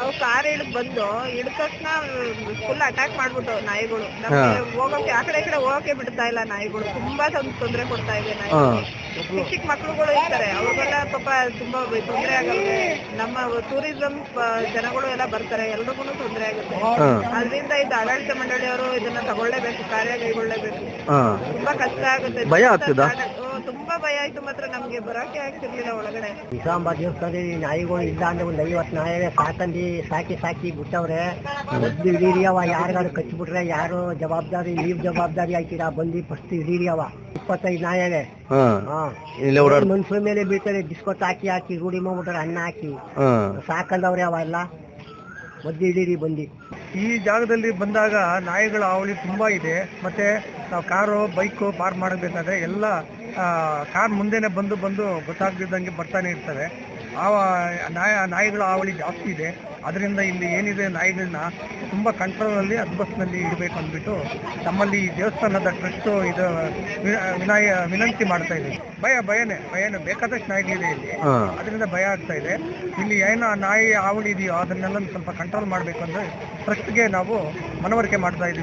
ನಾವು ಕಾರ್ ಬಂದು ಇಳಿದ ತಕ್ಷಣ ಫುಲ್ ಅಟ್ಯಾಕ್ ಮಾಡ್ಬಿಟ್ಟು ನಾಯಿಗಳು ನಮ್ಗೆ ಹೋಗೋಕೆ ಆ ಕಡೆ ಈ ಕಡೆ ಹೋಗಕ್ಕೆ ಬಿಡ್ತಾ ಇಲ್ಲ ನಾಯಿಗಳು. ತುಂಬಾ ತೊಂದರೆ ಕೊಡ್ತಾ ಇದೆ ನಾಯಿಗಳು. ಚಿಕ್ಕ ಚಿಕ್ಕ ಮಕ್ಳುಗಳು ಇರ್ತಾರೆ, ಅವ್ರಿಗೆಲ್ಲ ಪಾಪ ತುಂಬಾ ತೊಂದರೆ ಆಗತ್ತೆ. ನಮ್ಮ ಟೂರಿಸಂ ಜನಗಳು ಎಲ್ಲ ಬರ್ತಾರೆ, ಎಲ್ರಿಗೂ ತೊಂದರೆ ಆಗುತ್ತೆ. ಅದರಿಂದ ಇದು ಆಡಳಿತ ಮಂಡಳಿಯವರು ಇದನ್ನ ತಗೊಳ್ಳೇಬೇಕು, ಕಾರ್ಯ ಕೈಗೊಳ್ಳೇಬೇಕು. ತುಂಬಾ ಕಷ್ಟ ಆಗುತ್ತೆ. ಭಯ ಆಗ್ತದ? ತುಂಬಾ ಭಯ ಆಯ್ತು ಮಾತ್ರ, ನಮ್ಗೆ ಬರೋಕೆ ಆಗ್ತಿರ್ಲಿಲ್ಲ ಒಳಗಡೆ. ನಿಜಾಮಾಬಾದ್ ದೇವಸ್ಥಾನದಲ್ಲಿ ನಾಯಿಗಳು ಇಲ್ಲ ಅಂದ್ರೆ ಒಂದು 50 ನಾಯಿಗಳೇ ಸಾಕಿ ಬಿಟ್ಟವ್ರೆ. ಹಿಡೀರಿಯವ ಯಾರಿಗಾರು ಕಚ್ಚಿಬಿಟ್ರೆ ಯಾರು ಜವಾಬ್ದಾರಿ, ನೀವು ಜವಾಬ್ದಾರಿ ಆಯ್ತೀರಾ? ಬಂದು ಫಸ್ಟ್ ಹಿಡೀರಿಯವ 25 ನಾಯಿಗಳೇ ಮನುಷ್ಯರ ಮೇಲೆ ಬೀಳ್ತಾರೆ. ಬಿಸ್ಕೊಟ್ ಹಾಕಿ ರೂಢಿ ಮಾಡ್ಬಿಟ್ರೆ, ಅನ್ನ ಹಾಕಿ ಸಾಕಂದವ್ರೆ ಅವ ಎಲ್ಲ. ಮದ್ದು ಹಿಡೀರಿ ಬಂದು. ಈ ಜಾಗದಲ್ಲಿ ಬಂದಾಗ ನಾಯಿಗಳ ಹಾವಳಿ ತುಂಬಾ ಇದೆ. ಮತ್ತೆ ನಾವು ಕಾರು ಬೈಕು ಪಾರ್ಕ್ ಮಾಡಬೇಕಾದ್ರೆ ಎಲ್ಲ ಕಾರ್ ಮುಂದೆನೆ ಬಂದು ಗೊತ್ತಾಗ್ತಿದ್ದಂಗೆ ಬರ್ತಾನೆ ಇರ್ತವೆ. ನಾಯಿಗಳ ಹಾವಳಿ ಜಾಸ್ತಿ ಇದೆ. ಅದರಿಂದ ಇಲ್ಲಿ ಏನಿದೆ ನಾಯಿಗಳನ್ನ ತುಂಬ ಕಂಟ್ರೋಲಲ್ಲಿ ಹದ್ಬಸ್ನಲ್ಲಿ ಇಡಬೇಕು ಅಂದ್ಬಿಟ್ಟು ನಮ್ಮಲ್ಲಿ ದೇವಸ್ಥಾನದ ಟ್ರಸ್ಟ್ ಇದು ವಿನಂತಿ ಮಾಡ್ತಾ ಇದೆ. ಭಯನೇ ಬೇಕಾದಷ್ಟು ನಾಯಿಗಳಿದೆ ಇಲ್ಲಿ, ಅದರಿಂದ ಭಯ ಆಗ್ತಾ ಇದೆ. ಇಲ್ಲಿ ಏನೋ ನಾಯಿ ಹಾವಳಿ ಇದೆಯೋ ಅದನ್ನೆಲ್ಲ ಸ್ವಲ್ಪ ಕಂಟ್ರೋಲ್ ಮಾಡಬೇಕು ಅಂದ್ರೆ ಟ್ರಸ್ಟ್ಗೆ ನಾವು ಮನವರಿಕೆ ಮಾಡ್ತಾ ಇದ್ದೀವಿ.